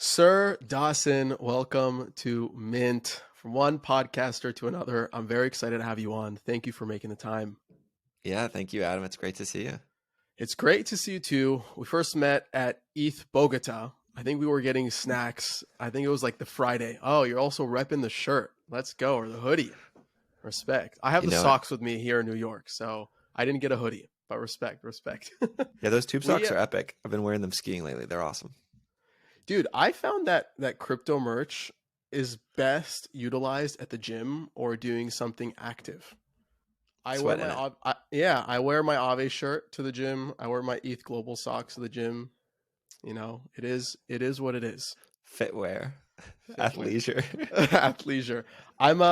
Sir Dawson, welcome to Mint. From one podcaster to another, I'm very excited to have you on. Thank you for making the time. Yeah, thank you, Adam. It's great to see you. It's great to see you too. We first met at ETH Bogota. I think we were getting snacks. I think it was like the Friday. Oh, you're also repping the shirt. Let's go, or the hoodie. Respect. I have You the know it. socks with me here in New York, so I didn't get a hoodie, but respect. Yeah, those tube we socks are epic. I've been wearing them skiing lately. They're awesome. Dude, I found that crypto merch is best utilized at the gym or doing something active. I wear Sweating my it. I wear my Ave shirt to the gym. I wear my ETH Global socks to the gym. It is what it is. Fitwear. Fitwear. Athleisure. Athleisure. I'm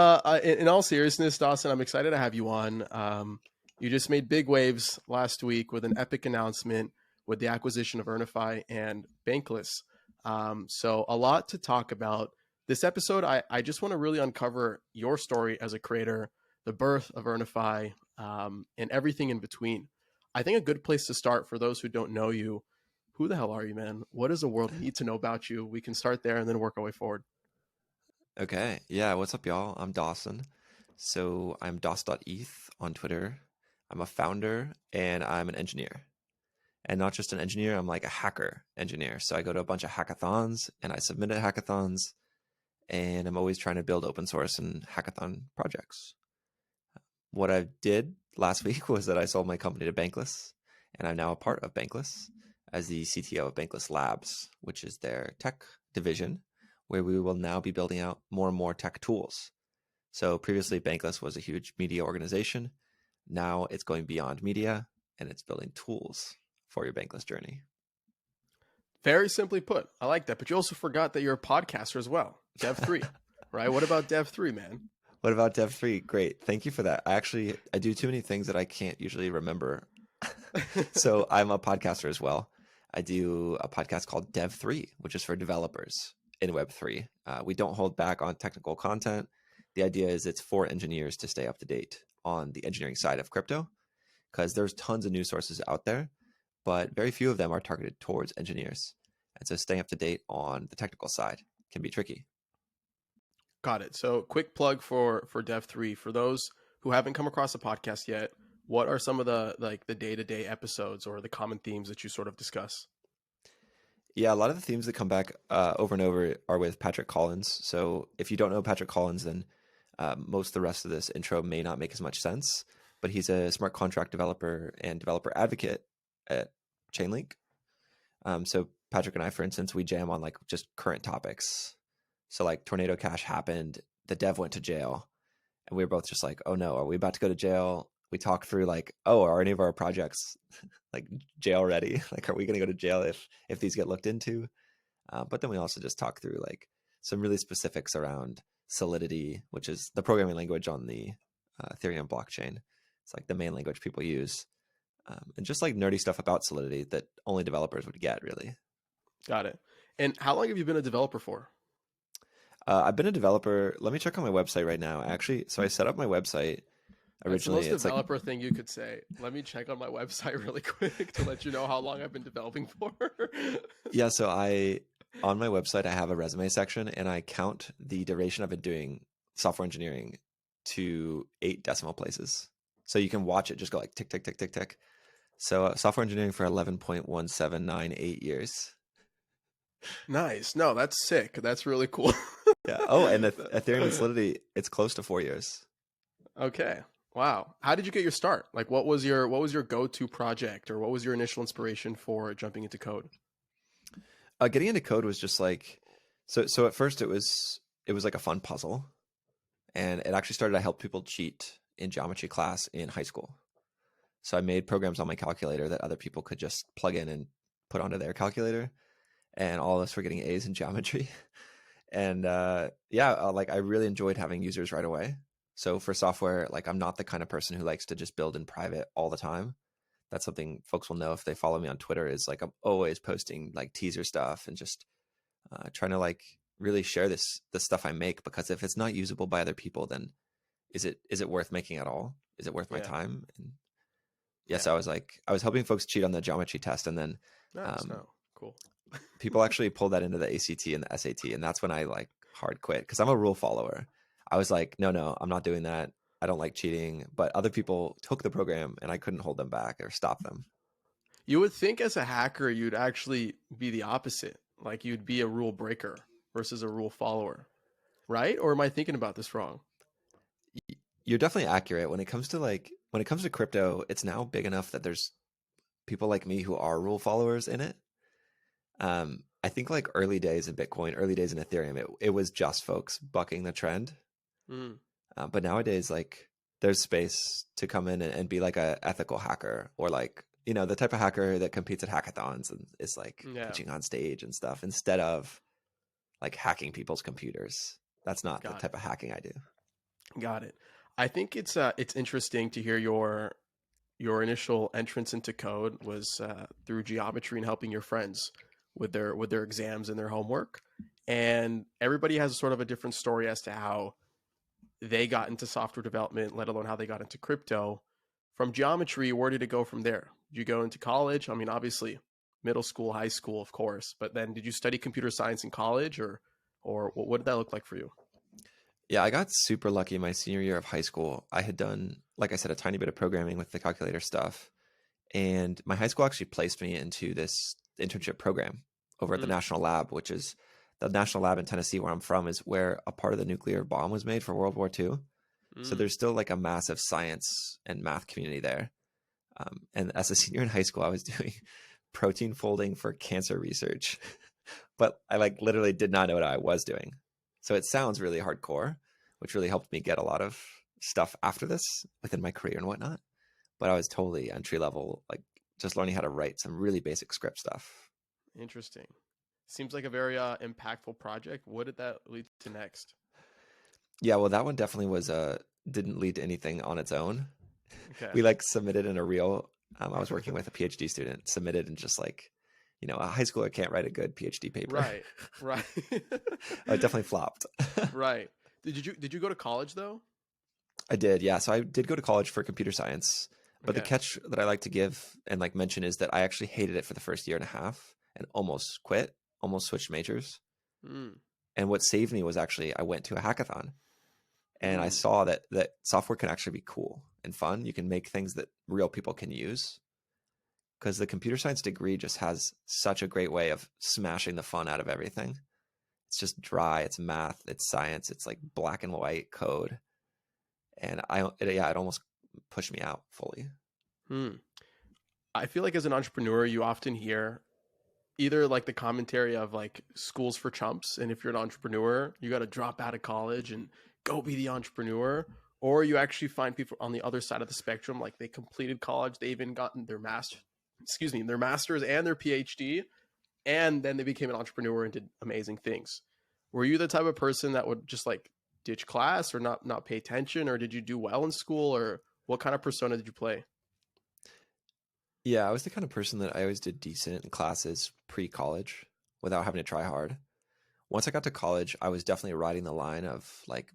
in all seriousness, Dawson, I'm excited to have you on. You just made big waves last week with an epic announcement with the acquisition of Earnifi and Bankless. So a lot to talk about. This episode, I just want to really uncover your story as a creator, the birth of Earnifi, and everything in between. I think a good place to start for those who don't know you, who the hell are you, man? What does the world need to know about you? We can start there and then work our way forward. Okay. Yeah, what's up, y'all? I'm Dawson. So I'm dos.eth on Twitter. I'm a founder and I'm an engineer. And not just an engineer, I'm like a hacker engineer. So I go to a bunch of hackathons and I submit at hackathons, and I'm always trying to build open source and hackathon projects. What I did last week was that I sold my company to Bankless, and I'm now a part of Bankless as the CTO of Bankless Labs, which is their tech division, where we will now be building out more and more tech tools. So previously, Bankless was a huge media organization. Now it's going beyond media, and it's building tools for your Bankless journey. Very simply put, I like that. But you also forgot that you're a podcaster as well, Dev3, right? What about Dev3, man? What about Dev3? Great. Thank you for that. I do too many things that I can't usually remember. So I'm a podcaster as well. I do a podcast called Dev3, which is for developers in Web3. We don't hold back on technical content. The idea is it's for engineers to stay up to date on the engineering side of crypto, because there's tons of news sources out there, but very few of them are targeted towards engineers. And so staying up to date on the technical side can be tricky. Got it. So quick plug for Dev3. For those who haven't come across the podcast yet, what are some of the day-to-day episodes or the common themes that you sort of discuss? Yeah, a lot of the themes that come back over and over are with Patrick Collins. So if you don't know Patrick Collins, then most of the rest of this intro may not make as much sense. But he's a smart contract developer and developer advocate at Chainlink. So Patrick and I, for instance, we jam on like just current topics. So like Tornado Cash happened, the dev went to jail, and we were both just like, oh no, are we about to go to jail? We talked through like, oh, are any of our projects like jail ready? Like, are we going to go to jail if these get looked into? But then we also just talk through like some really specifics around Solidity, which is the programming language on the Ethereum blockchain. It's like the main language people use, and just like nerdy stuff about Solidity that only developers would get, really. Got it. And how long have you been a developer for? I've been a developer. Let me check on my website right now. Actually, so I set up my website That's the originally. most It's like, developer thing you could say. Let me check on my website really quick to let you know how long I've been developing for. yeah. So on my website, I have a resume section, and I count the duration I've been doing software engineering to 8 decimal places. So you can watch it just go like tick, tick, tick, tick, tick. So software engineering for 11.1798 years. Nice. No, that's sick. That's really cool. Yeah. Oh, and Ethereum and Solidity, it's close to 4 years. Okay. Wow. How did you get your start? Like what was your go-to project or what was your initial inspiration for jumping into code? Getting into code was just like, so at first it was like a fun puzzle, and it actually started. I helped people cheat in geometry class in high school. So I made programs on my calculator that other people could just plug in and put onto their calculator, and all of us were getting A's in geometry. And like I really enjoyed having users right away. So for software, like I'm not the kind of person who likes to just build in private all the time. That's something folks will know if they follow me on Twitter, is like I'm always posting like teaser stuff and just trying to like really share the stuff I make, because if it's not usable by other people, then is it worth making at all? Is it worth my Yeah. time? And Yeah. yes, I was helping folks cheat on the geometry test, and then Nice. No. cool. People actually pulled that into the ACT and the SAT, and that's when I like hard quit because I'm a rule follower. I was like, no, I'm not doing that. I don't like cheating. But other people took the program, and I couldn't hold them back or stop them. You would think as a hacker, you'd actually be the opposite. Like you'd be a rule breaker versus a rule follower, right? Or am I thinking about this wrong? You're definitely accurate when it comes to crypto. It's now big enough that there's people like me who are rule followers in it. I think like early days in Bitcoin, early days in Ethereum, it was just folks bucking the trend. Mm, But nowadays, like there's space to come in and be like a ethical hacker, or like, the type of hacker that competes at hackathons and is like yeah, pitching on stage and stuff instead of like hacking people's computers. That's not the got it. type of hacking I do. Got it. I think it's interesting to hear your initial entrance into code was through geometry and helping your friends with their exams and their homework. And everybody has sort of a different story as to how they got into software development, let alone how they got into crypto. From geometry, where did it go from there? Did you go into college? I mean, obviously, middle school, high school, of course. But then, did you study computer science in college, or what did that look like for you? Yeah, I got super lucky my senior year of high school. I had done, like I said, a tiny bit of programming with the calculator stuff. And my high school actually placed me into this internship program over at the Mm, National Lab, which is the National Lab in Tennessee, where I'm from, is where a part of the nuclear bomb was made for World War II. So mm, there's still like a massive science and math community there. And as a senior in high school, I was doing protein folding for cancer research, but I like literally did not know what I was doing. So it sounds really hardcore, which really helped me get a lot of stuff after this within my career and whatnot. But I was totally entry level, like just learning how to write some really basic script stuff. interesting. Seems like a very impactful project. What did that lead to next? Yeah, well, that one definitely was didn't lead to anything on its own. Okay. We like submitted in a real. I was working with a PhD student, submitted and just like, a high schooler can't write a good PhD paper. Right. Right. It definitely flopped. Right. Did you go to college though? I did, yeah. So I did go to college for computer science, but the Okay. catch that I like to give and like mention is that I actually hated it for the first year and a half and almost quit, almost switched majors. Mm, And what saved me was actually I went to a hackathon and I mm, saw that software can actually be cool and fun. You can make things that real people can use because the computer science degree just has such a great way of smashing the fun out of everything. It's just dry, it's math, it's science, it's like black and white code. And it almost pushed me out fully. mm. I feel like as an entrepreneur, you often hear either like the commentary of like schools for chumps, and if you're an entrepreneur, you got to drop out of college and go be the entrepreneur, or you actually find people on the other side of the spectrum, like they completed college, they even gotten their masters and their PhD, and then they became an entrepreneur and did amazing things. Were you the type of person that would just like ditch class or not pay attention, or did you do well in school, or what kind of persona did you play? Yeah, I was the kind of person that I always did decent in classes pre-college without having to try hard. Once I got to college, I was definitely riding the line of like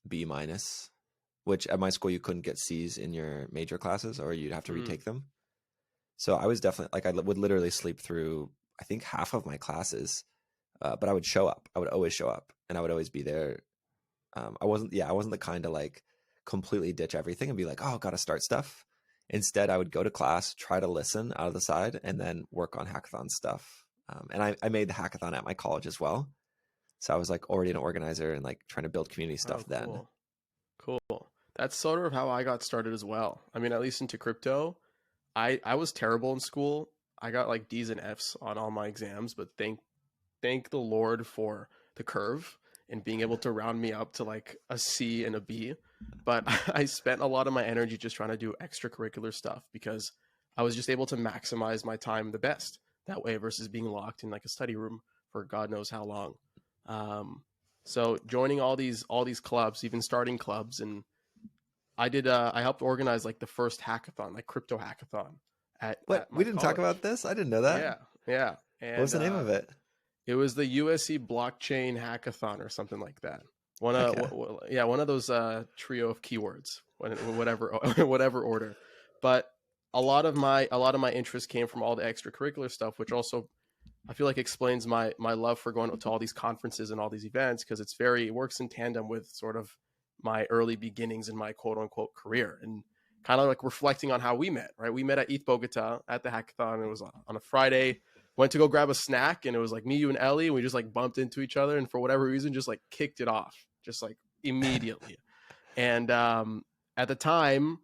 B minus, which at my school you couldn't get C's in your major classes or you'd have to Mm, retake them. So I was definitely like would literally sleep through I think half of my classes, but I would show up. I would always show up, and I would always be there. I wasn't the kind to like completely ditch everything and be like, oh, got to start stuff. Instead, I would go to class, try to listen out of the side, and then work on hackathon stuff. And I made the hackathon at my college as well. So I was like already an organizer and like trying to build community stuff oh, then. cool. Cool. That's sort of how I got started as well. I mean, at least into crypto, I was terrible in school. I got like D's and F's on all my exams, but thank the Lord for the curve and being able to round me up to like a C and a B. But I spent a lot of my energy just trying to do extracurricular stuff because I was just able to maximize my time the best that way versus being locked in like a study room for God knows how long. Um, so joining all these clubs, even starting clubs, and I helped organize like the first hackathon, like crypto hackathon What? at We my didn't talk about college. this? I didn't know that. Yeah, yeah, What was and the name of it? it was the USC blockchain hackathon or something like that. Okay. Yeah, one of those trio of keywords, whatever whatever order. But a lot of my interest came from all the extracurricular stuff, which also I feel like explains my love for going to all these conferences and all these events, because it works in tandem with sort of my early beginnings in my quote unquote career, and kind of like reflecting on how we met. Right, we met at ETH Bogota at the hackathon. It was on a Friday. Went to go grab a snack, and it was like me, you, and Ellie. And we just like bumped into each other, and for whatever reason, just like kicked it off, just like immediately. And at the time,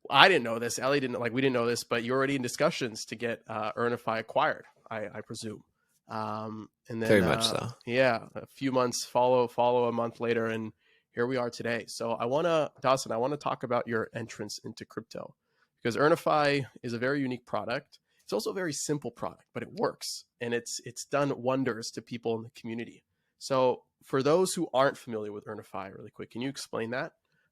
I didn't know this. Ellie didn't, like, we didn't know this, but you're already in discussions to get Earnifi acquired, I presume. And then, Very much so. yeah, a few months follow a month later, and here we are today. So Dawson, I want to talk about your entrance into crypto, because Earnifi is a very unique product. It's also a very simple product, but it works, and it's done wonders to people in the community. So for those who aren't familiar with Earnifi, really quick, can you explain that?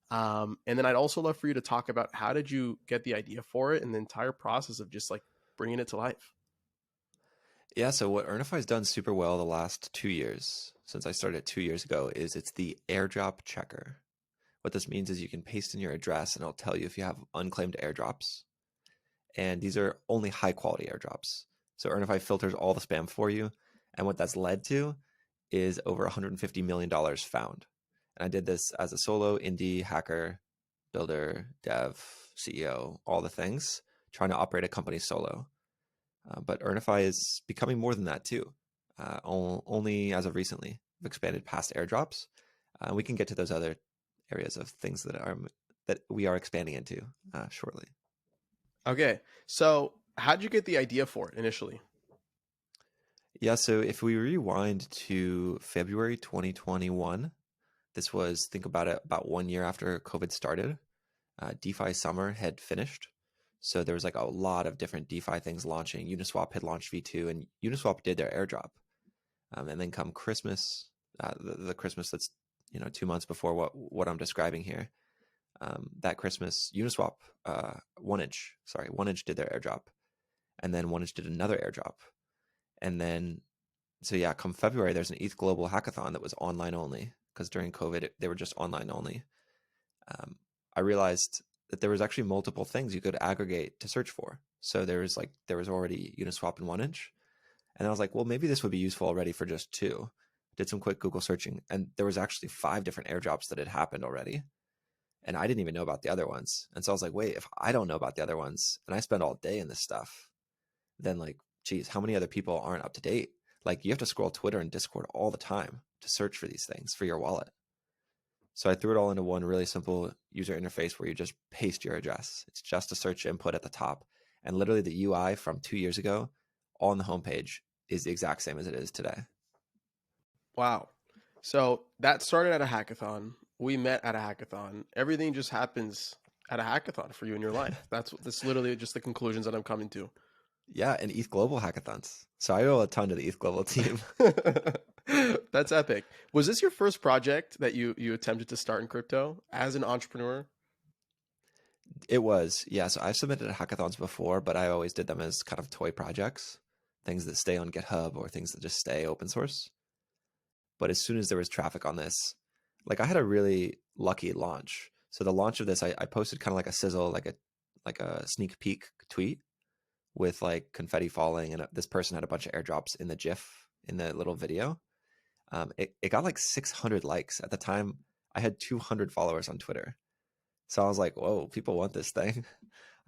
And then I'd also love for you to talk about how did you get the idea for it and the entire process of just like bringing it to life. Yeah, so what Earnifi has done super well the last 2 years, since I started 2 years ago, is it's the airdrop checker. What this means is you can paste in your address and it'll tell you if you have unclaimed airdrops. And these are only high quality airdrops. So Earnifi filters all the spam for you. And what that's led to is over $150 million found. And I did this as a solo indie hacker, builder, dev, CEO, all the things, trying to operate a company solo. But Earnifi is becoming more than that too. Only as of recently, we've expanded past airdrops. We can get to those other areas of things that we are expanding into shortly. Okay. So how'd you get the idea for it initially? Yeah, so if we rewind to February 2021, this was, think about it, about 1 year after COVID started. DeFi summer had finished. So there was like a lot of different DeFi things launching. Uniswap had launched V2, and Uniswap did their airdrop. And then come Christmas, the Christmas that's 2 months before what I'm describing here. That Christmas, Uniswap, 1inch did their airdrop, and then 1inch did another airdrop, and then so yeah, come February, there's an ETH Global Hackathon that was online only, because during COVID they were just online only. I realized that there was actually multiple things you could aggregate to search for. So there was already Uniswap and 1inch, and I was like, well, maybe this would be useful already for just two. Did some quick Google searching, and there was actually 5 different airdrops that had happened already. And I didn't even know about the other ones. And so I was like, wait, if I don't know about the other ones and I spend all day in this stuff, then like, geez, how many other people aren't up to date? Like, you have to scroll Twitter and Discord all the time to search for these things for your wallet. So I threw it all into one really simple user interface where you just paste your address. It's just a search input at the top. And literally the UI from 2 years ago on the homepage is the exact same as it is today. Wow. So that started at a hackathon. We met at a hackathon. Everything just happens at a hackathon for you in your life. That's literally just the conclusions that I'm coming to. Yeah, and ETH Global hackathons. So I owe a ton to the ETH Global team. That's epic. Was this your first project that you attempted to start in crypto as an entrepreneur? It was, yeah. So I've submitted to hackathons before, but I always did them as kind of toy projects, things that stay on GitHub or things that just stay open source. But as soon as there was traffic on this, like, I had a really lucky launch. So the launch of this, I posted kind of like a sizzle, like a sneak peek tweet with like confetti falling, and this person had a bunch of airdrops in the GIF in the little video. It got like 600 likes. At the time, I had 200 followers on Twitter. So I was like, whoa, people want this thing.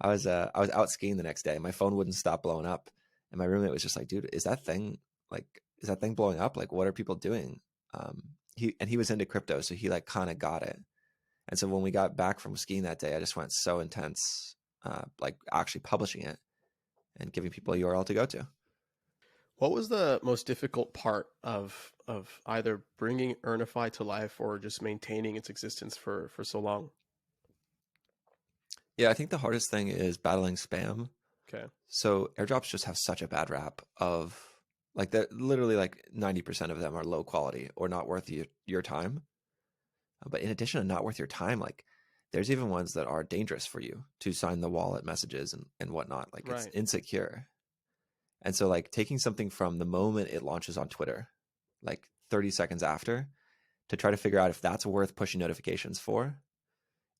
I was out skiing the next day. My phone wouldn't stop blowing up. And my roommate was just like, dude, is that thing blowing up? Like, what are people doing? He was into crypto, so he like kind of got it. And so when we got back from skiing that day, I just went so intense, like actually publishing it and giving people a URL to go to. What was the most difficult part of either bringing Earnifi to life or just maintaining its existence for so long? Yeah, I think the hardest thing is battling spam. Okay. So airdrops just have such a bad rap of like, that literally like 90% of them are low quality or not worth your time. But in addition to not worth your time, like, there's even ones that are dangerous for you to sign the wallet messages and whatnot. Like, it's Right. insecure. And so like taking something from the moment it launches on Twitter, like 30 seconds after, to try to figure out if that's worth pushing notifications for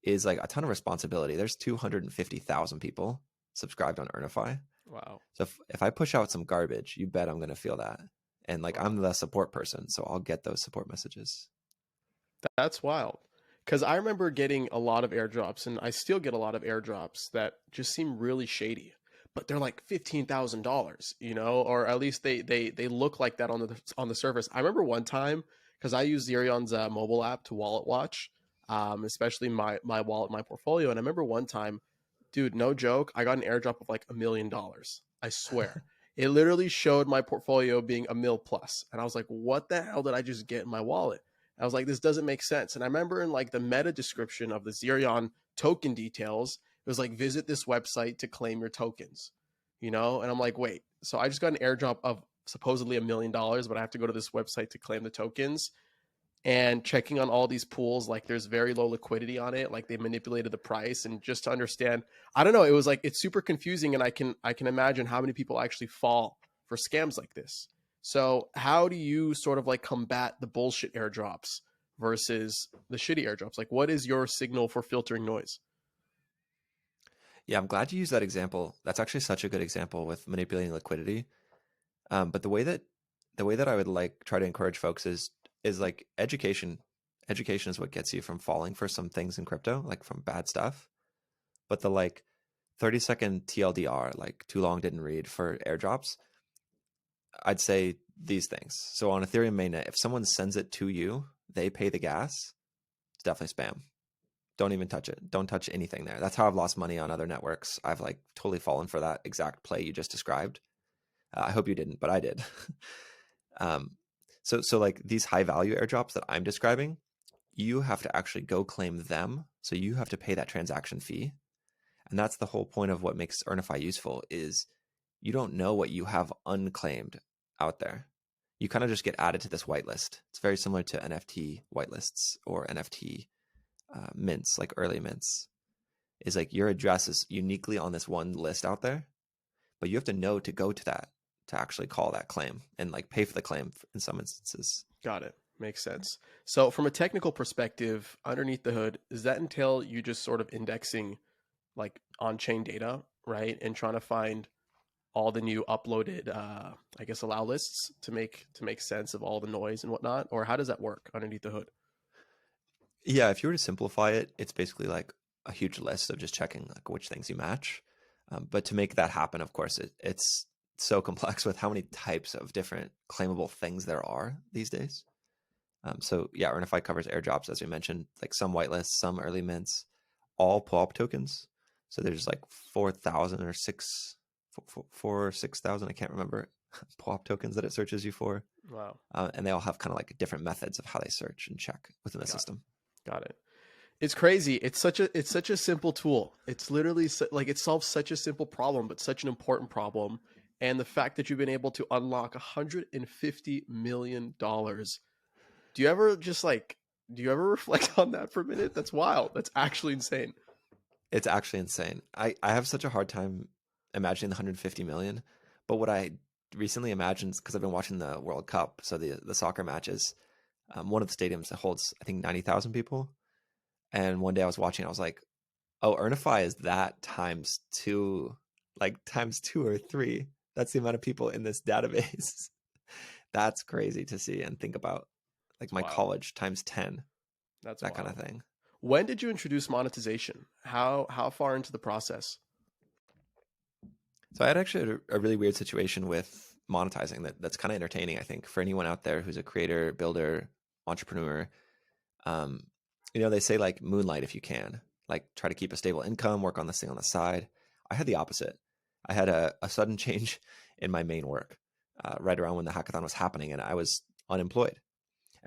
is like a ton of responsibility. There's 250,000 people subscribed on Earnifi. Wow. So if I push out some garbage, you bet I'm going to feel that. And like Wow. I'm the support person, so I'll get those support messages. That's wild. Because I remember getting a lot of airdrops, and I still get a lot of airdrops that just seem really shady. But they're like $15,000, or at least they look like that on the surface. I remember one time because I use Zerion's mobile app to wallet watch, especially my wallet, my portfolio. And I remember one time, dude, no joke, I got an airdrop of like $1 million. I swear, it literally showed my portfolio being a mil plus, and I was like, what the hell did I just get in my wallet? I was like, this doesn't make sense. And I remember in like the meta description of the Zerion token details, it was like, visit this website to claim your tokens, And I'm like, wait, so I just got an airdrop of supposedly $1 million, but I have to go to this website to claim the tokens. And checking on all these pools, like there's very low liquidity on it, like they manipulated the price. And just to understand, I don't know, it was like it's super confusing, and I can imagine how many people actually fall for scams like this. So how do you sort of like combat the bullshit airdrops versus the shitty airdrops? Like, what is your signal for filtering noise? Yeah, I'm glad you used that example. That's actually such a good example with manipulating liquidity. But the way that I would like try to encourage folks is like education. Education is what gets you from falling for some things in crypto, like from bad stuff. But the like 30-second TLDR, like too long didn't read for airdrops, I'd say these things. So on Ethereum mainnet, if someone sends it to you, they pay the gas, it's definitely spam. Don't even touch it. Don't touch anything there. That's how I've lost money on other networks. I've like totally fallen for that exact play you just described. I hope you didn't, but I did. um, so like these high value airdrops that I'm describing, you have to actually go claim them. So you have to pay that transaction fee. And that's the whole point of what makes Earnifi useful is you don't know what you have unclaimed out there. You kind of just get added to this whitelist. It's very similar to NFT whitelists or NFT mints, like early mints. Is like your address is uniquely on this one list out there, but you have to know to go to that to actually call that claim and like pay for the claim in some instances. Got it. Makes sense. So from a technical perspective, underneath the hood, does that entail you just sort of indexing like on-chain data, right? And trying to find all the new uploaded I guess allow lists to make sense of all the noise and whatnot, or how does that work underneath the hood? Yeah, if you were to simplify it, it's basically like a huge list of just checking like which things you match. But to make that happen, of course, it's so complex with how many types of different claimable things there are these days. So yeah, Earnifi covers airdrops, as we mentioned, like some whitelists, some early mints, all pull-up tokens. So there's like 4,000 or 6,000, I can't remember, pull-up tokens that it searches you for. Wow. And they all have kind of like different methods of how they search and check within the got it system. got it It's crazy. It's such a simple tool. It's literally like it solves such a simple problem, but such an important problem. And the fact that you've been able to unlock $150 million, do you ever just like do you ever reflect on that for a minute? That's wild. That's actually insane. It's actually insane. I have such a hard time imagining the 150 million, but what I recently imagined, because I've been watching the World Cup, so the soccer matches, one of the stadiums that holds, I think, 90,000 people. And one day I was watching, I was like, oh, Earnifi is that times two, like times two or three. That's the amount of people in this database. That's crazy to see and think about. Like That's my wild. college times 10, That's that kind of wild. thing. When did you introduce monetization? How far into the process? So I had actually a really weird situation with monetizing that's kind of entertaining, I think, for anyone out there who's a creator, builder, entrepreneur. Um, they say like moonlight if you can, like try to keep a stable income, work on this thing on the side. I had the opposite. I had a sudden change in my main work right around when the hackathon was happening, and I was unemployed.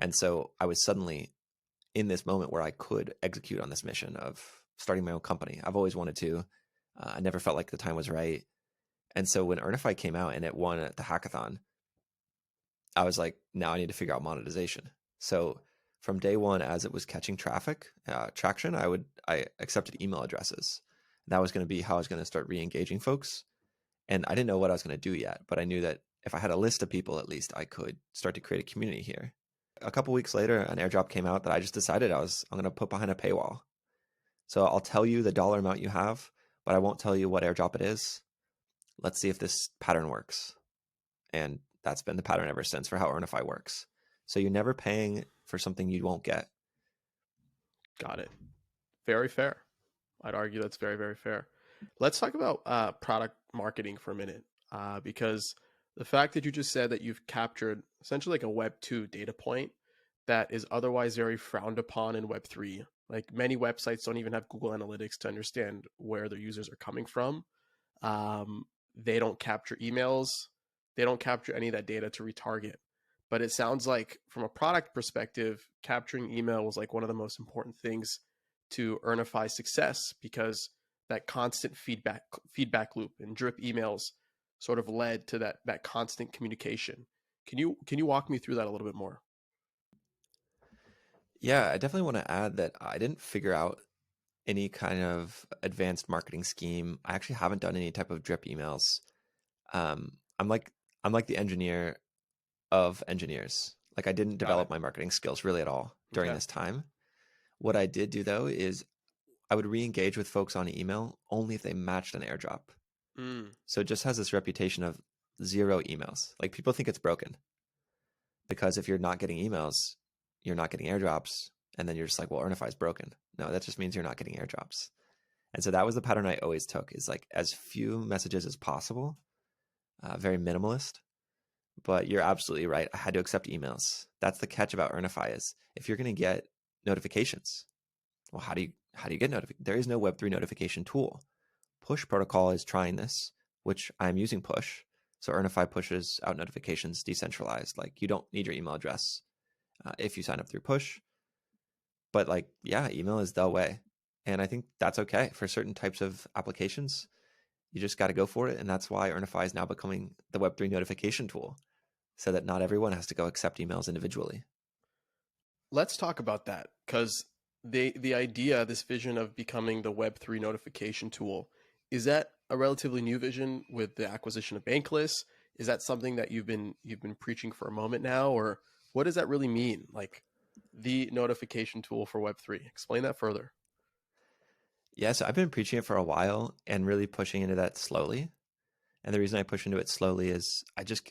And so I was suddenly in this moment where I could execute on this mission of starting my own company. I've always wanted to. I never felt like the time was right. And so when Earnifi came out and it won at the hackathon, I was like, now I need to figure out monetization. So from day one, as it was catching traction, I accepted email addresses. That was going to be how I was going to start re-engaging folks. And I didn't know what I was going to do yet, but I knew that if I had a list of people, at least I could start to create a community here. A couple weeks later, an airdrop came out that I just decided I'm going to put behind a paywall. So I'll tell you the dollar amount you have, but I won't tell you what airdrop it is. let's see if this pattern works. And that's been the pattern ever since for how Earnifi works. So you're never paying for something you won't get. Got it. Very fair. I'd argue that's very, very fair. Let's talk about product marketing for a minute, because the fact that you just said that you've captured essentially like a Web 2 data point that is otherwise very frowned upon in Web 3. Like many websites don't even have Google Analytics to understand where their users are coming from. Um, they don't capture emails. They don't capture any of that data to retarget. But it sounds like from a product perspective, capturing email was like one of the most important things to Earnify success, because that constant feedback loop and drip emails sort of led to that constant communication. Can you walk me through that a little bit more? Yeah, I definitely want to add that I didn't figure out any kind of advanced marketing scheme. I actually haven't done any type of drip emails. Um, I'm like I'm like the engineer of engineers. Like I didn't Got it. develop my marketing skills really at all during Okay. this time. What I did do though is I would re-engage with folks on email only if they matched an airdrop. Mm, So it just has this reputation of zero emails. Like people think it's broken because if you're not getting emails, you're not getting airdrops, and then you're just like, well, Earnify is broken. No, that just means you're not getting airdrops. And so that was the pattern I always took: is like as few messages as possible, very minimalist. But you're absolutely right. I had to accept emails. That's the catch about Earnify is if you're going to get notifications, well, how do you get notifications? There is no Web3 notification tool. Push protocol is trying this, which I'm using Push. So Earnify pushes out notifications decentralized. Like you don't need your email address if you sign up through Push. But like, yeah, email is the way. And I think that's okay for certain types of applications. You just got to go for it. And that's why Earnify is now becoming the Web3 notification tool so that not everyone has to go accept emails individually. let's talk about that, because the idea, this vision of becoming the Web3 notification tool, is that a relatively new vision with the acquisition of Bankless? Is that something that you've been preaching for a moment now, or what does that really mean? Like the notification tool for Web3. Explain that further. Yeah, so I've been preaching it for a while and really pushing into that slowly. And the reason I push into it slowly is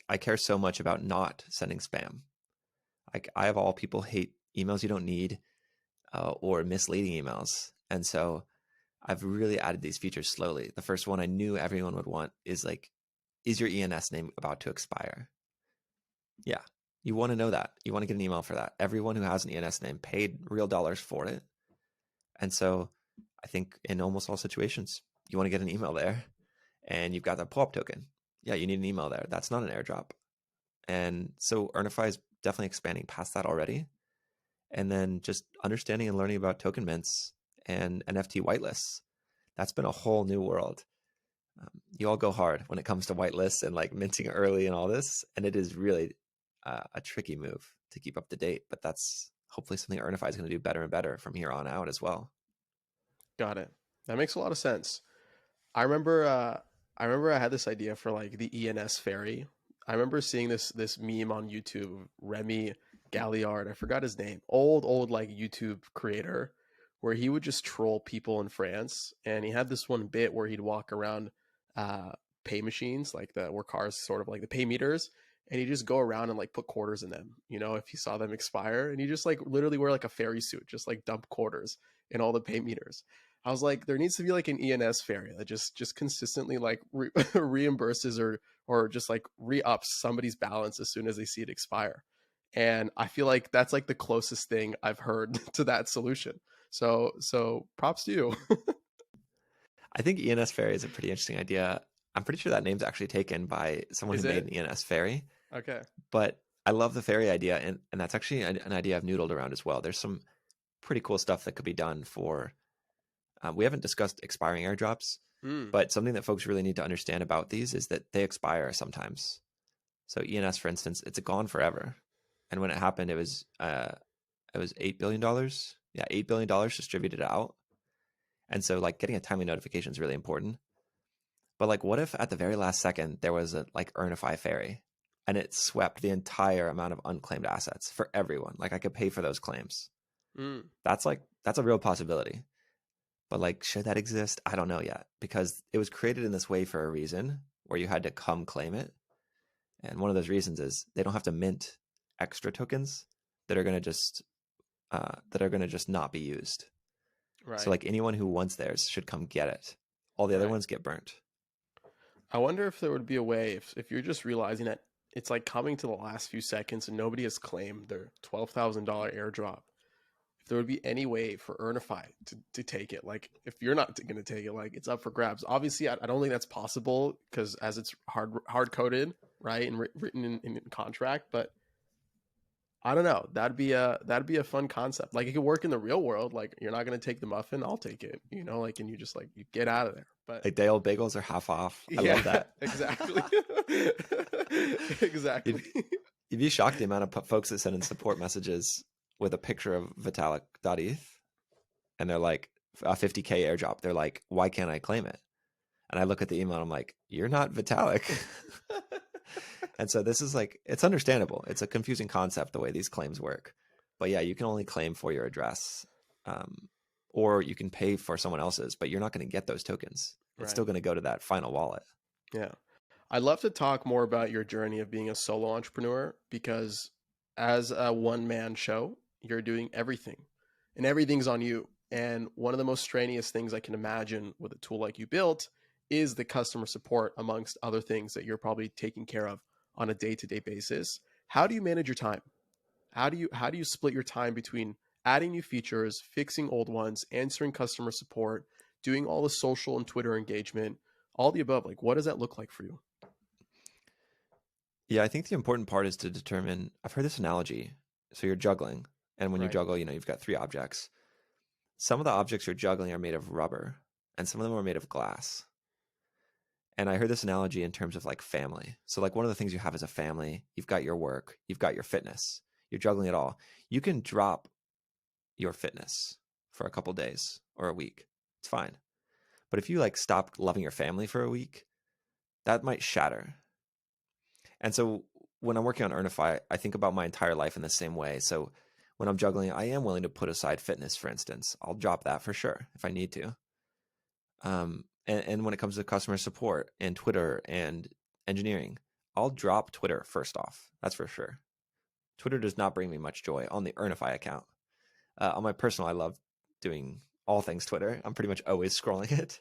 I care so much about not sending spam. Like I of all people hate emails you don't need or misleading emails. And so I've really added these features slowly. The first one I knew everyone would want is like, is your ENS name about to expire? Yeah, you want to know that. You want to get an email for that. Everyone who has an ENS name paid real dollars for it. And so I think in almost all situations, you want to get an email there and you've got that pull-up token. Yeah, you need an email there. That's not an airdrop. And so Earnify is definitely expanding past that already. And then just understanding and learning about token mints and NFT whitelists. That's been a whole new world. You all go hard when it comes to whitelists and like minting early and all this. And it is really a tricky move to keep up to date. But that's hopefully something Earnify is going to do better and better from here on out as well. Got it. That makes a lot of sense. I remember I had this idea for like the ENS ferry. I remember seeing this meme on YouTube, Remy Galliard, I forgot his name. Old like YouTube creator, where he would just troll people in France, and he had this one bit where he'd walk around uh pay machines, like the where cars sort of like the pay meters, and he'd just go around and like put quarters in them, if he saw them expire, and he just like literally wear like a fairy suit, just like dump quarters in all the pay meters. I was like, there needs to be like an ENS ferry that just consistently like reimburses or just like re-ups somebody's balance as soon as they see it expire. And I feel like that's like the closest thing I've heard to that solution. So props to you. I think ENS Ferry is a pretty interesting idea. I'm pretty sure that name's actually taken by someone who Is made it? an ENS Ferry, Okay. but I love the ferry idea, and that's actually an idea I've noodled around as well. There's some pretty cool stuff that could be done for. We haven't discussed expiring airdrops, Mm, but something that folks really need to understand about these is that they expire sometimes. So ENS, for instance, it's gone forever, and when it happened, it was $8 billion. Yeah, $8 billion distributed out, and so like getting a timely notification is really important. But like, what if at the very last second there was a like Earnify ferry, and it swept the entire amount of unclaimed assets for everyone? Like I could pay for those claims. mm. That's a real possibility. But like, should that exist? I don't know yet because it was created in this way for a reason, where you had to come claim it. And one of those reasons is they don't have to mint extra tokens that are going to just not be used. So Right. like anyone who wants theirs should come get it. All the other Right. ones get burnt. I wonder if there would be a way if you're just realizing that it's like coming to the last few seconds and nobody has claimed their $12,000 airdrop. If there would be any way for Earnifi to take it, like if you're not going to take it, like it's up for grabs. Obviously, I don't think that's possible because as it's hard coded, right, and written in contract. But I don't know. That'd be a fun concept. Like it could work in the real world. Like you're not going to take the muffin, I'll take it. Like and you just like you get out of there. But Like day old bagels are half off. I yeah, love that. exactly. Exactly. You'd be shocked the amount of folks that send in support messages with a picture of Vitalik.eth, and they're like a 50K airdrop. They're like, why can't I claim it? And I look at the email and I'm like, you're not Vitalik. And so this is like, it's understandable. It's a confusing concept the way these claims work. But yeah, you can only claim for your address, or you can pay for someone else's, but you're not going to get those tokens. It's Right. still going to go to that final wallet. Yeah. I'd love to talk more about your journey of being a solo entrepreneur because as a one man show, you're doing everything and everything's on you. And one of the most strenuous things I can imagine with a tool like you built is the customer support, amongst other things that you're probably taking care of on a day-to-day basis. How do you manage your time? How do you split your time between adding new features, fixing old ones, answering customer support, doing all the social and Twitter engagement, all the above? Like what does that look like for you? Yeah, I think the important part is to determine, I've heard this analogy. So you're juggling, and when you Right. juggle, you've got 3 objects. Some of the objects you're juggling are made of rubber, and some of them are made of glass. And I heard this analogy in terms of like family. So like one of the things you have as a family, you've got your work, you've got your fitness, you're juggling it all. You can drop your fitness for a couple days or a week. It's fine. But if you like stop loving your family for a week, that might shatter. And so when I'm working on Earnifi, I think about my entire life in the same way. So when I'm juggling, I am willing to put aside fitness, for instance. I'll drop that for sure if I need to. And when it comes to customer support and Twitter and engineering, I'll drop Twitter first off. That's for sure. Twitter does not bring me much joy on the Earnifi account. On my personal, I love doing all things Twitter. I'm pretty much always scrolling it.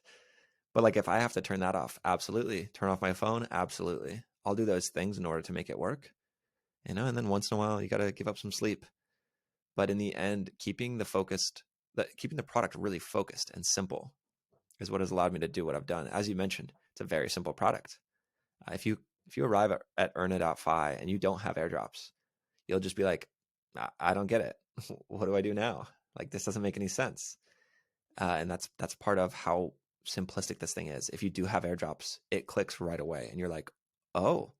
But like if I have to turn that off, absolutely. Turn off my phone, absolutely. I'll do those things in order to make it work. And then once in a while, you got to give up some sleep. But in the end, keeping the product really focused and simple is what has allowed me to do what I've done. As you mentioned, it's a very simple product. If you arrive at Earn.fi and you don't have airdrops, you'll just be like, I don't get it. What do I do now? Like this doesn't make any sense. And that's part of how simplistic this thing is. If you do have airdrops, it clicks right away, and you're like, oh,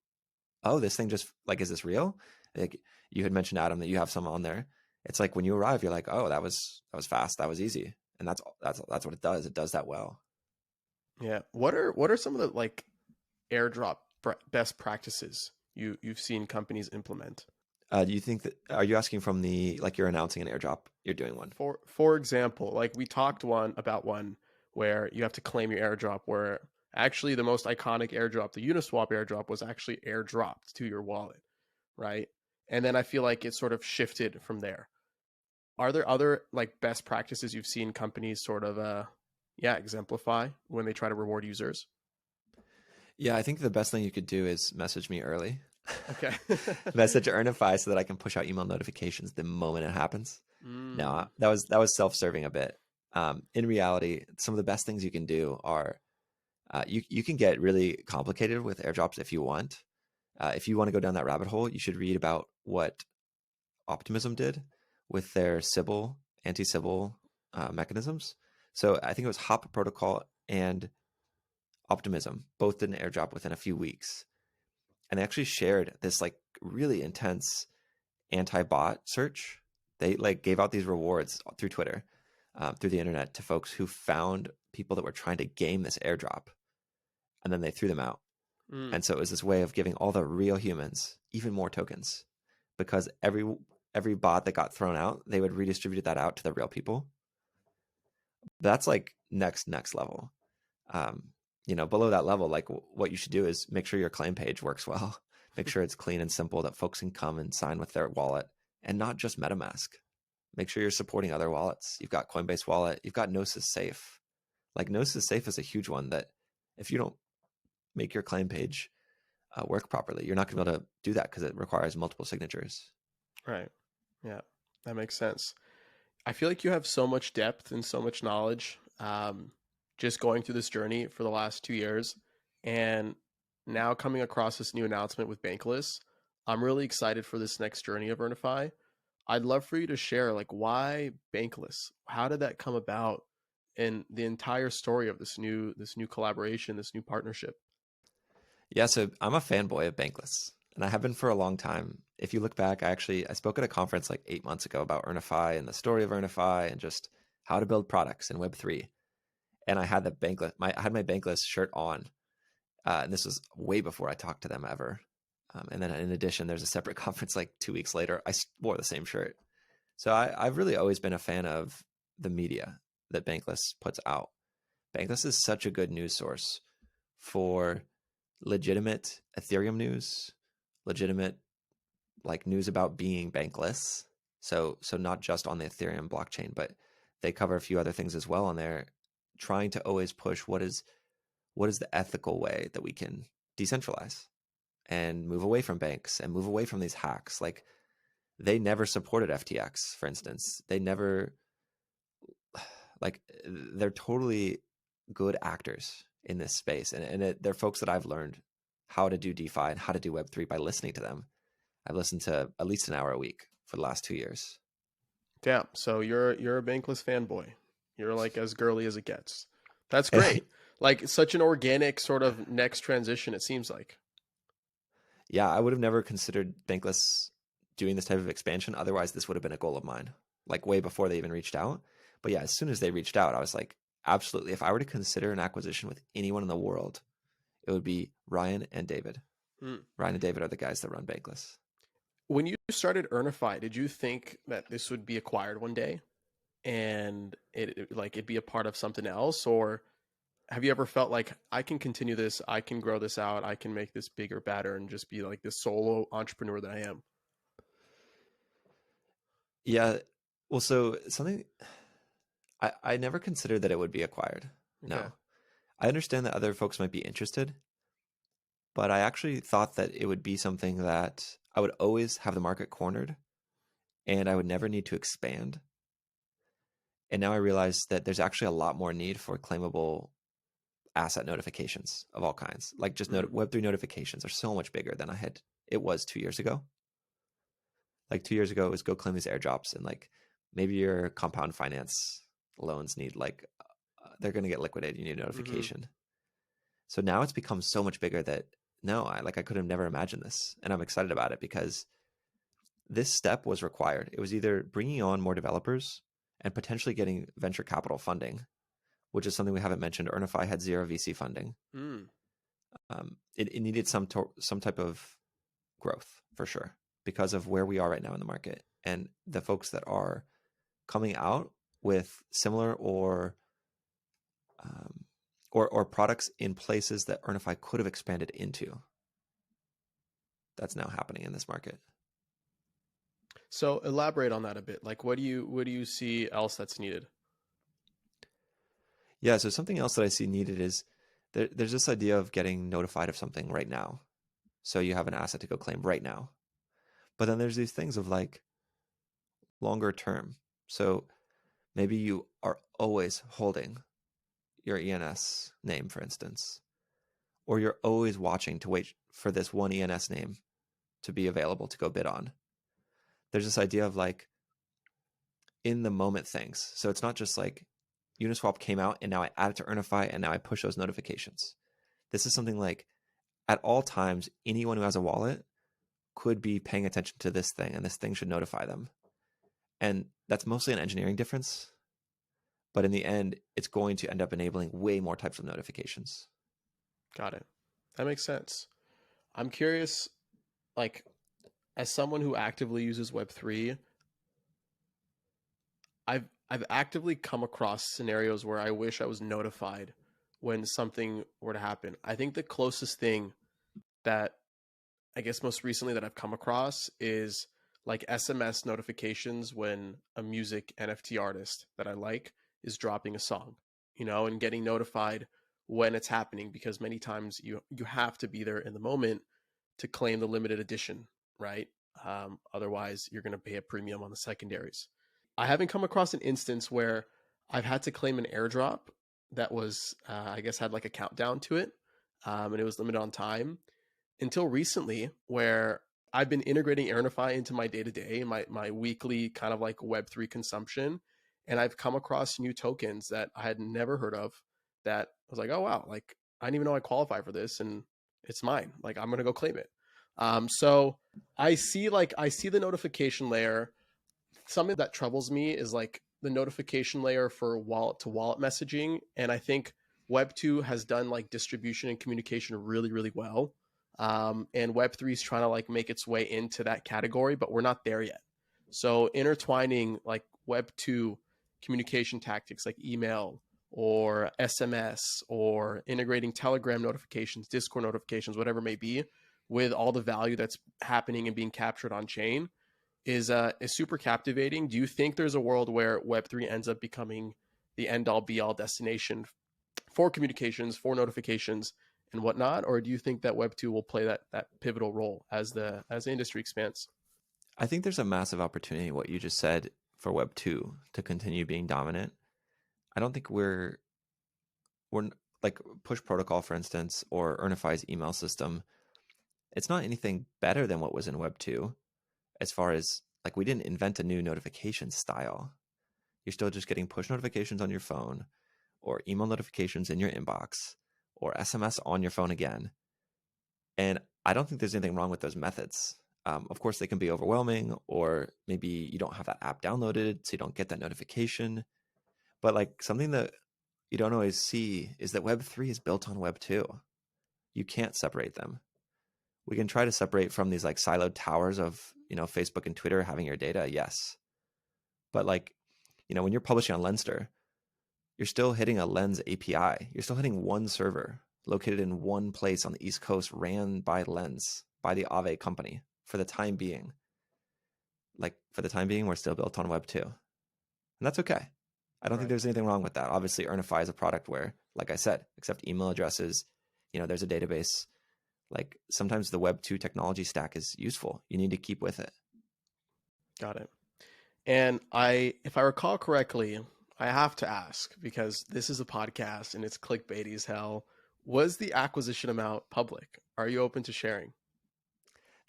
this thing just like, is this real? Like you had mentioned, Adam, that you have some on there. It's like when you arrive, you're like, oh, that was fast, that was easy, and that's what it does. It does that well. Yeah. What are some of the like airdrop best practices you've seen companies implement? Do you think that, are you asking from the, like you're announcing an airdrop, you're doing one? For example, like we talked about one where you have to claim your airdrop, where actually the most iconic airdrop, the Uniswap airdrop, was actually airdropped to your wallet, right? And then I feel like it sort of shifted from there. Are there other like best practices you've seen companies sort of exemplify when they try to reward users? Yeah, I think the best thing you could do is message me early. Okay. Message Earnify so that I can push out email notifications the moment it happens. No, Mm, that was self-serving a bit. In reality, some of the best things you can do are you can get really complicated with airdrops if you want. If you want to go down that rabbit hole, you should read about what Optimism did with their Sybil, anti-Sybil mechanisms. So I think it was Hop Protocol and Optimism both did an airdrop within a few weeks. And they actually shared this like really intense anti-bot search. They like gave out these rewards through Twitter, through the internet, to folks who found people that were trying to game this airdrop, and then they threw them out. mm. And so it was this way of giving all the real humans even more tokens, because every bot that got thrown out, they would redistribute that out to the real people. That's like next level. below that level, like what you should do is make sure your claim page works well. Make sure it's clean and simple, that folks can come and sign with their wallet, and not just MetaMask. Make sure you're supporting other wallets. You've got Coinbase Wallet. You've got Gnosis Safe. Like Gnosis Safe is a huge one that if you don't make your claim page work properly, you're not going to be able to do that because it requires multiple signatures. Right. Yeah, that makes sense. I feel like you have so much depth and so much knowledge, just going through this journey for the last 2 years, and now coming across this new announcement with Bankless. I'm really excited for this next journey of Earnifi. I'd love for you to share, like, why Bankless? How did that come about, and the entire story of this new collaboration, this new partnership? Yeah, so I'm a fanboy of Bankless, and I have been for a long time. If you look back, I spoke at a conference like 8 months ago about Earnifi and the story of Earnifi and just how to build products in Web3. And I had I had my Bankless shirt on, and this was way before I talked to them ever. And then in addition, there's a separate conference like 2 weeks later. I wore the same shirt. So I've really always been a fan of the media that Bankless puts out. Bankless is such a good news source for legitimate Ethereum news, legitimate like news about being bankless. So not just on the Ethereum blockchain, but they cover a few other things as well on there, trying to always push what is the ethical way that we can decentralize and move away from banks and move away from these hacks. Like they never supported FTX, for instance. They never like they're totally good actors in this space, and they're folks that I've learned how to do DeFi and how to do Web3 by listening to them. I've listened to at least an hour a week for the last 2 years. Damn. So you're a Bankless fanboy. You're like as girly as it gets. That's great. Like such an organic sort of next transition, it seems like. Yeah, I would have never considered Bankless doing this type of expansion. Otherwise, this would have been a goal of mine, like way before they even reached out. But yeah, as soon as they reached out, I was like, absolutely. If I were to consider an acquisition with anyone in the world, it would be Ryan and David. Hmm. Ryan and David are the guys that run Bankless. When you started Earnifi, did you think that this would be acquired one day and like it'd be a part of something else, or have you ever felt like I can continue this, I can grow this out, I can make this bigger, better, and just be like this solo entrepreneur that I am? Yeah. Well, so something I never considered that it would be acquired. Okay. No. I understand that other folks might be interested, but I actually thought that it would be something that I would always have the market cornered and I would never need to expand. And now I realize that there's actually a lot more need for claimable asset notifications of all kinds. Like just Mm. Web3 notifications are so much bigger than it was 2 years ago. Like 2 years ago, it was go claim these airdrops, and like maybe your compound finance loans need they're going to get liquidated. You need a Mm-hmm. notification. So now it's become so much bigger that no, I could have never imagined this, and I'm excited about it because this step was required. It was either bringing on more developers and potentially getting venture capital funding, which is something we haven't mentioned. Earnifi had zero VC funding. Mm. It needed some type of growth for sure because of where we are right now in the market and the folks that are coming out with similar or products in places that Earnifi could have expanded into. That's now happening in this market. So elaborate on that a bit. Like, what do you see else that's needed? Yeah, so something else that I see needed is there's this idea of getting notified of something right now. So you have an asset to go claim right now. But then there's these things of like longer term. So maybe you are always holding your ENS name, for instance, or you're always watching to wait for this one ENS name to be available to go bid on. There's this idea of like in the moment things. So it's not just like Uniswap came out and now I add it to Earnifi and now I push those notifications. This is something like at all times, anyone who has a wallet could be paying attention to this thing and this thing should notify them. And that's mostly an engineering difference. But in the end, it's going to end up enabling way more types of notifications. Got it. That makes sense. I'm curious, like, as someone who actively uses Web3, I've actively come across scenarios where I wish I was notified when something were to happen. I think the closest thing that I guess most recently that I've come across is like SMS notifications when a music NFT artist that I like is dropping a song, and getting notified when it's happening, because many times you have to be there in the moment to claim the limited edition, right? Otherwise, you're going to pay a premium on the secondaries. I haven't come across an instance where I've had to claim an airdrop that was, I guess, had like a countdown to it, and it was limited on time until recently, where I've been integrating Earnifi into my day to day, my weekly kind of like Web3 consumption, and I've come across new tokens that I had never heard of. That I was like, oh wow, like I didn't even know I qualify for this, and it's mine. Like I'm gonna go claim it. So I see the notification layer. Something that troubles me is like the notification layer for wallet to wallet messaging. And I think Web2 has done like distribution and communication really, really well. And Web3 is trying to like make its way into that category, but we're not there yet. So intertwining like Web2 communication tactics like email or SMS or integrating Telegram notifications, Discord notifications, whatever it may be, with all the value that's happening and being captured on chain is super captivating. Do you think there's a world where Web3 ends up becoming the end all be all destination for communications, for notifications, and whatnot, or do you think that Web2 will play that pivotal role as the industry expands? I think there's a massive opportunity, what you just said, for Web 2 to continue being dominant. I don't think we're like push protocol, for instance, or Earnifi's email system. It's not anything better than what was in Web 2 as far as like we didn't invent a new notification style. You're still just getting push notifications on your phone or email notifications in your inbox or SMS on your phone again. And I don't think there's anything wrong with those methods. Of course, they can be overwhelming, or maybe you don't have that app downloaded, so you don't get that notification. But like something that you don't always see is that Web3 is built on Web 2. You can't separate them. We can try to separate from these like siloed towers of, Facebook and Twitter having your data, yes. But like, when you're publishing on Lenster, you're still hitting a Lens API. You're still hitting one server located in one place on the East Coast, ran by Lens, by the Aave company for the time being. Like for the time being, we're still built on Web 2. And that's okay. I don't think Right. there's anything wrong with that. Obviously, Earnifi is a product where, like I said, except email addresses, there's a database. Like sometimes the Web 2 technology stack is useful. You need to keep with it. Got it. And if I recall correctly, I have to ask because this is a podcast and it's clickbaity as hell. Was the acquisition amount public? Are you open to sharing?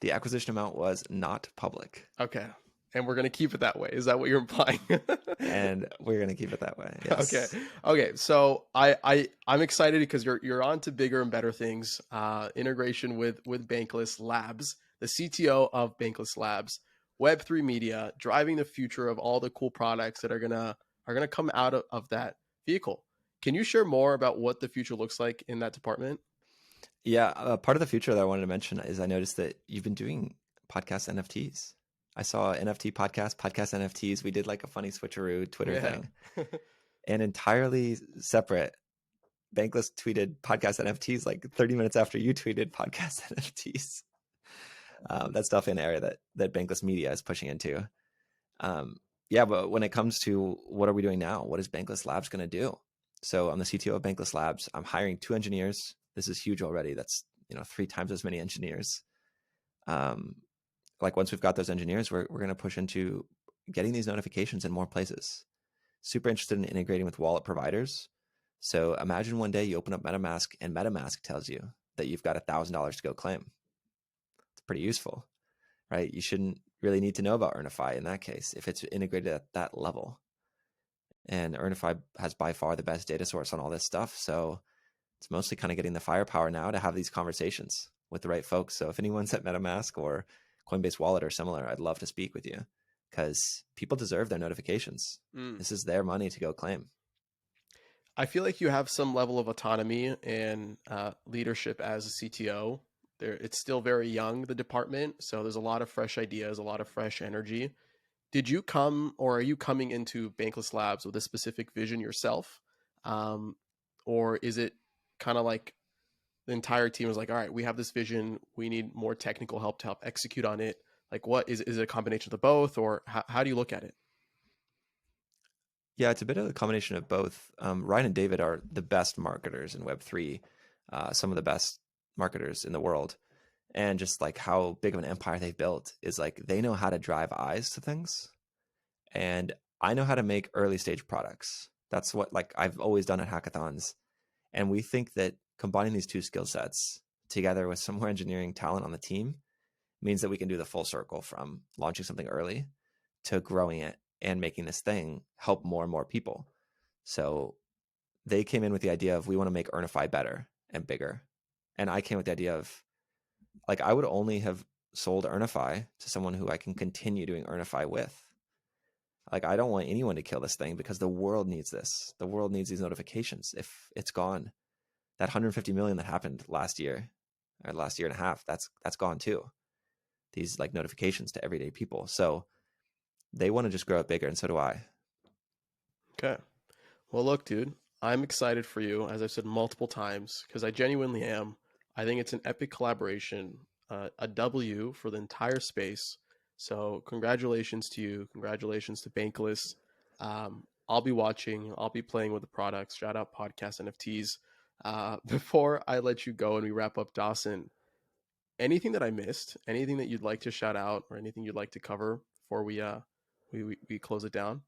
The acquisition amount was not public. Okay. And we're going to keep it that way. Is that what you're implying? And we're going to keep it that way. Yes. Okay. Okay. So I'm excited because you're on to bigger and better things. Integration with Bankless Labs, the CTO of Bankless Labs, Web3 Media, driving the future of all the cool products that are gonna come out of that vehicle. Can you share more about what the future looks like in that department? Yeah. Part of the future that I wanted to mention is I noticed that you've been doing podcast NFTs. I saw NFT podcast NFTs. We did like a funny switcheroo Twitter thing. And entirely separate, Bankless tweeted podcast NFTs like 30 minutes after you tweeted podcast NFTs. That's definitely an area that Bankless Media is pushing into. Yeah, but when it comes to what are we doing now, what is Bankless Labs going to do? So I'm the CTO of Bankless Labs. I'm hiring 2 engineers. This is huge already. That's 3 times as many engineers. Like once we've got those engineers, we're going to push into getting these notifications in more places. Super interested in integrating with wallet providers. So imagine one day you open up MetaMask and MetaMask tells you that you've got $1,000 to go claim. It's pretty useful, right? You shouldn't really need to know about Earnifi in that case if it's integrated at that level. And Earnifi has by far the best data source on all this stuff. So it's mostly kind of getting the firepower now to have these conversations with the right folks. So if anyone's at MetaMask or Coinbase Wallet or similar, I'd love to speak with you because people deserve their notifications. This is their money to go claim. I feel like you have some level of autonomy and leadership as a CTO. It's still very young, the department, so there's a lot of fresh ideas, a lot of fresh energy. Did you come, or are you coming into Bankless Labs with a specific vision yourself, or is it kind of like the entire team was like, all right, we have this vision, we need more technical help to help execute on it? Like, what is it a combination of the both, or how do you look at it? Yeah, it's a bit of a combination of both. Ryan and David are the best marketers in Web3, some of the best marketers in the world. And just like how big of an empire they've built is like they know how to drive eyes to things. And I know how to make early stage products. That's what like I've always done at hackathons. And we think that combining these two skill sets together with some more engineering talent on the team means that we can do the full circle from launching something early to growing it and making this thing help more and more people. So they came in with the idea of we want to make Earnifi better and bigger. And I came with the idea of like I would only have sold Earnifi to someone who I can continue doing Earnifi with. Like I don't want anyone to kill this thing because the world needs this. The world needs these notifications. If it's gone, that 150 million that happened last year or last year and a half, that's gone too. These like notifications to everyday people. So they want to just grow it bigger, and so do I. Okay. Well, look, dude, I'm excited for you, as I've said multiple times, because I genuinely am. I think it's an epic collaboration, a W for the entire space. So, congratulations to you. Congratulations to Bankless. I'll be watching, I'll be playing with the products. Shout out podcast NFTs. Before I let you go and we wrap up, Dawson, anything that I missed, anything that you'd like to shout out, or anything you'd like to cover before we close it down?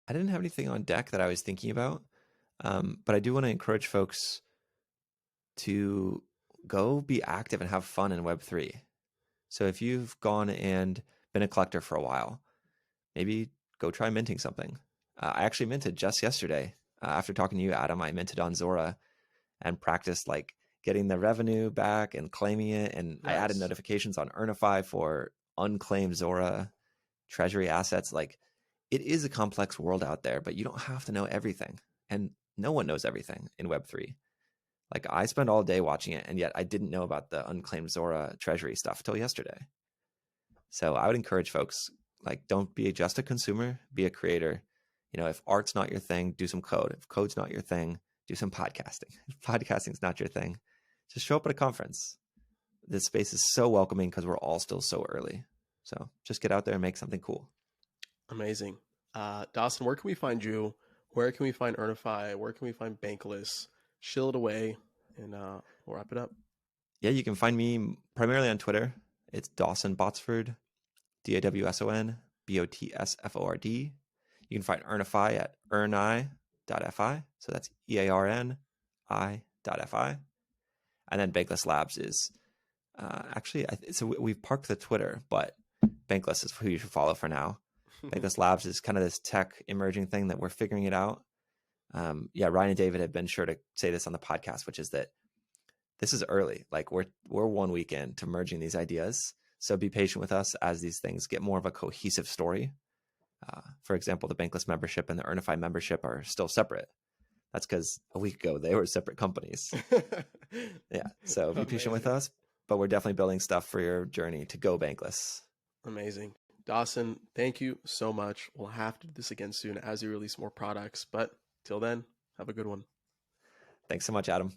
I didn't have anything on deck that I was thinking about, but I do want to encourage folks to go be active and have fun in Web3. So if you've gone and been a collector for a while, maybe go try minting something. I actually minted just yesterday. After talking to you, Adam, I minted on Zora and practiced like getting the revenue back and claiming it. And I added Nice. notifications on Earnifi for unclaimed Zora treasury assets. Like it is a complex world out there, but you don't have to know everything. And no one knows everything in Web3. Like I spent all day watching it, and yet I didn't know about the unclaimed Zora treasury stuff till yesterday. So I would encourage folks, like, don't be just a consumer, be a creator. You know, if art's not your thing, do some code. If code's not your thing, do some podcasting. If podcasting's not your thing, just show up at a conference. This space is so welcoming because we're all still so early. So just get out there and make something cool. Amazing. Dawson, where can we find you? Where can we find Earnify? Where can we find Bankless? Shill it away, and we'll wrap it up. Yeah, you can find me primarily on Twitter. It's Dawson Botsford, DawsonBotsford. You can find Earnifi at earni.fi. So that's EARNI.fi. And then Bankless Labs is actually, so we've parked the Twitter, but Bankless is who you should follow for now. Bankless Labs is kind of this tech emerging thing that we're figuring it out. Yeah, Ryan and David have been sure to say this on the podcast, which is that this is early. Like we're 1 week in to merging these ideas. So be patient with us as these things get more of a cohesive story. For example, the Bankless membership and the Earnifi membership are still separate. That's because a week ago they were separate companies. Yeah, so be patient with us, but we're definitely building stuff for your journey to go Bankless. Amazing. Dawson, thank you so much. We'll have to do this again soon as we release more products. But till then, have a good one. Thanks so much, Adam.